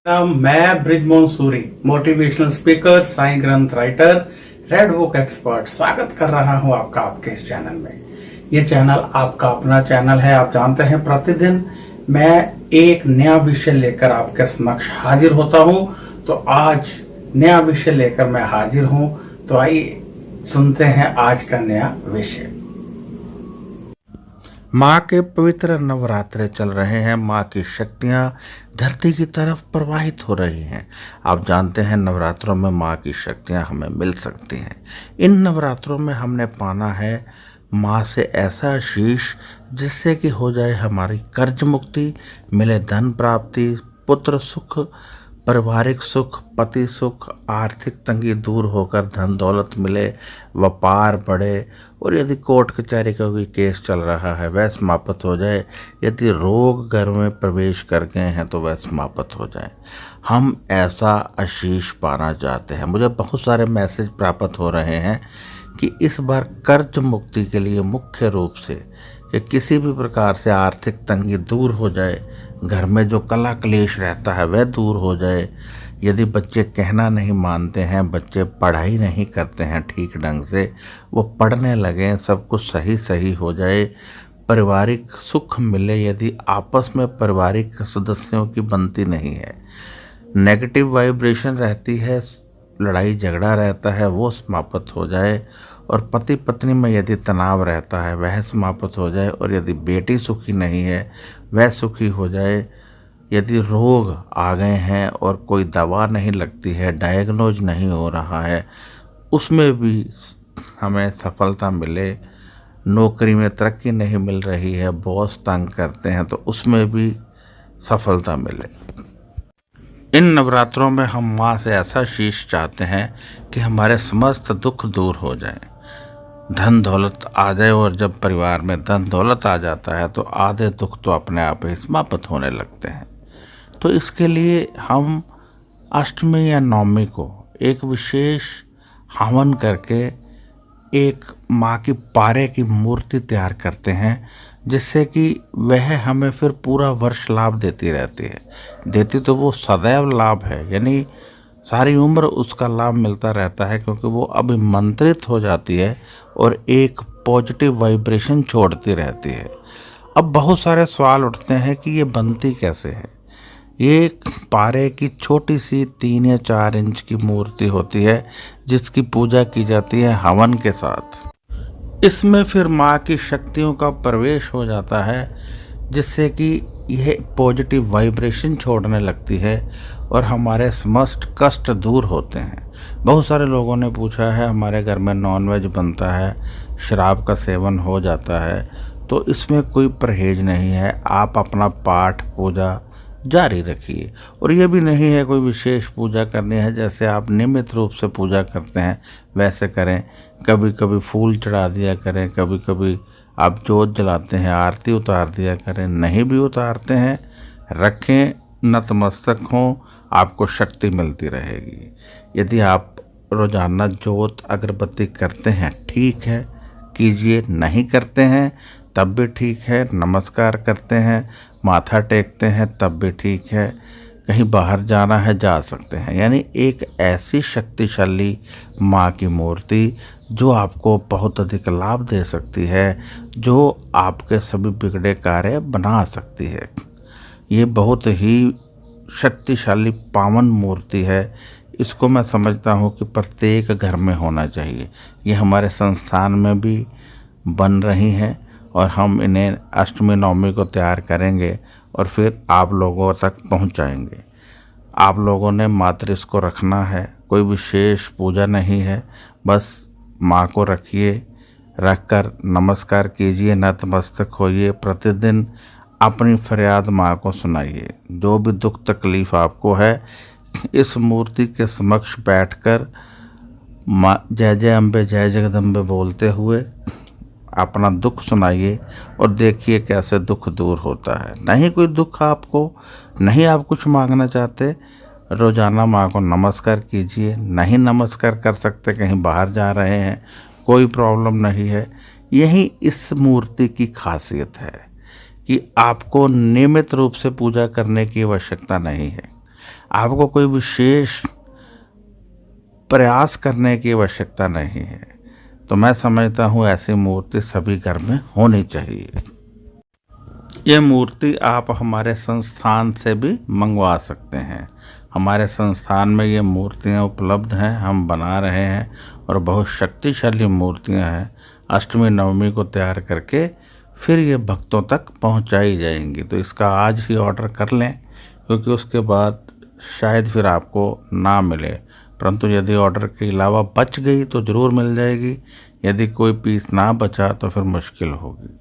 मैं Brijmohan Suri, motivational speaker, Sai ग्रंथ writer, red book expert स्वागत कर रहा हूं आपका आपके इस चैनल में। ये चैनल आपका अपना चैनल है। आप जानते हैं प्रतिदिन मैं एक नया विषय लेकर आपके समक्ष हाजिर होता हूं। तो आज नया विषय लेकर मैं हाजिर हूं। तो आइए सुनते हैं आज का नया विषय। माँ के पवित्र नवरात्रे चल रहे हैं। माँ की शक्तियाँ धरती की तरफ प्रवाहित हो रही हैं। आप जानते हैं नवरात्रों में माँ की शक्तियाँ हमें मिल सकती हैं। इन नवरात्रों में हमने पाना है माँ से ऐसा आशीष जिससे कि हो जाए हमारी कर्ज मुक्ति, मिले धन प्राप्ति, पुत्र सुख, पारिवारिक सुख, पति सुख, आर्थिक तंगी दूर होकर धन दौलत मिले, व्यापार बढ़े, और यदि कोर्ट कचहरी का कोई केस चल रहा है वह समाप्त हो जाए, यदि रोग घर में प्रवेश कर गए हैं तो वह समाप्त हो जाए। हम ऐसा आशीष पाना चाहते हैं। मुझे बहुत सारे मैसेज प्राप्त हो रहे हैं कि इस बार कर्ज मुक्ति के लिए मुख्य रूप से कि किसी भी प्रकार से आर्थिक तंगी दूर हो जाए, घर में जो कला क्लेश रहता है वह दूर हो जाए, यदि बच्चे कहना नहीं मानते हैं, बच्चे पढ़ाई नहीं करते हैं ठीक ढंग से, वो पढ़ने लगें, सब कुछ सही सही हो जाए, पारिवारिक सुख मिले, यदि आपस में पारिवारिक सदस्यों की बनती नहीं है, नेगेटिव वाइब्रेशन रहती है, लड़ाई झगड़ा रहता है, वो समाप्त हो जाए, और पति पत्नी में यदि तनाव रहता है वह समाप्त हो जाए, और यदि बेटी सुखी नहीं है वह सुखी हो जाए, यदि रोग आ गए हैं और कोई दवा नहीं लगती है, डायग्नोज नहीं हो रहा है, उसमें भी हमें सफलता मिले, नौकरी में तरक्की नहीं मिल रही है, बॉस तंग करते हैं तो उसमें भी सफलता मिले। इन नवरात्रों में हम माँ से ऐसा शीश चाहते हैं कि हमारे समस्त दुख दूर हो जाएं, धन दौलत आ जाए, और जब परिवार में धन दौलत आ जाता है तो आधे दुख तो अपने आप ही समाप्त होने लगते हैं। तो इसके लिए हम अष्टमी या नवमी को एक विशेष हवन करके एक माँ की पारे की मूर्ति तैयार करते हैं, जिससे कि वह हमें फिर पूरा वर्ष लाभ देती रहती है। देती तो वो सदैव लाभ है, यानी सारी उम्र उसका लाभ मिलता रहता है, क्योंकि वो अभिमंत्रित हो जाती है और एक पॉजिटिव वाइब्रेशन छोड़ती रहती है। अब बहुत सारे सवाल उठते हैं कि ये बनती कैसे है। ये एक पारे की छोटी सी 3 या 4 इंच की मूर्ति होती है जिसकी पूजा की जाती है हवन के साथ। इसमें फिर माँ की शक्तियों का प्रवेश हो जाता है, जिससे कि यह पॉजिटिव वाइब्रेशन छोड़ने लगती है और हमारे समस्त कष्ट दूर होते हैं। बहुत सारे लोगों ने पूछा है हमारे घर में नॉनवेज बनता है, शराब का सेवन हो जाता है, तो इसमें कोई परहेज नहीं है, आप अपना पाठ पूजा जारी रखिए। और ये भी नहीं है कोई विशेष पूजा करनी है, जैसे आप नियमित रूप से पूजा करते हैं वैसे करें। कभी कभी फूल चढ़ा दिया करें, कभी कभी आप जोत जलाते हैं आरती उतार दिया करें, नहीं भी उतारते हैं रखें, नतमस्तक हों, आपको शक्ति मिलती रहेगी। यदि आप रोज़ाना जोत अगरबत्ती करते हैं ठीक है, कीजिए, नहीं करते हैं तब भी ठीक है, नमस्कार करते हैं, माथा टेकते हैं तब भी ठीक है, कहीं बाहर जाना है जा सकते हैं। यानी एक ऐसी शक्तिशाली माँ की मूर्ति जो आपको बहुत अधिक लाभ दे सकती है, जो आपके सभी बिगड़े कार्य बना सकती है। ये बहुत ही शक्तिशाली पावन मूर्ति है। इसको मैं समझता हूँ कि प्रत्येक घर में होना चाहिए। ये हमारे संस्थान में भी बन रही हैं और हम इन्हें अष्टमी नवमी को तैयार करेंगे और फिर आप लोगों तक पहुँचाएंगे। आप लोगों ने मात्र इसको रखना है, कोई विशेष पूजा नहीं है, बस माँ को रखिए, रखकर नमस्कार कीजिए, नतमस्तक होइए, प्रतिदिन अपनी फरियाद माँ को सुनाइए। जो भी दुख तकलीफ़ आपको है, इस मूर्ति के समक्ष बैठकर माँ जय जय अम्बे जय जगदम्बे बोलते हुए अपना दुख सुनाइए और देखिए कैसे दुख दूर होता है। नहीं कोई दुख आपको, नहीं आप कुछ मांगना चाहते, रोज़ाना माँ को नमस्कार कीजिए। नहीं नमस्कार कर सकते, कहीं बाहर जा रहे हैं, कोई प्रॉब्लम नहीं है। यही इस मूर्ति की खासियत है कि आपको नियमित रूप से पूजा करने की आवश्यकता नहीं है। आपको कोई विशेष प्रयास करने की आवश्यकता नहीं है। तो मैं समझता हूँ ऐसी मूर्ति सभी घर में होनी चाहिए। ये मूर्ति आप हमारे संस्थान से भी मंगवा सकते हैं। हमारे संस्थान में ये मूर्तियाँ उपलब्ध हैं, हम बना रहे हैं और बहुत शक्तिशाली मूर्तियाँ हैं। अष्टमी नवमी को तैयार करके फिर ये भक्तों तक पहुंचाई जाएंगी। तो इसका आज ही ऑर्डर कर लें, क्योंकि उसके बाद शायद फिर आपको ना मिले। परंतु यदि ऑर्डर के अलावा बच गई तो ज़रूर मिल जाएगी। यदि कोई पीस ना बचा तो फिर मुश्किल होगी।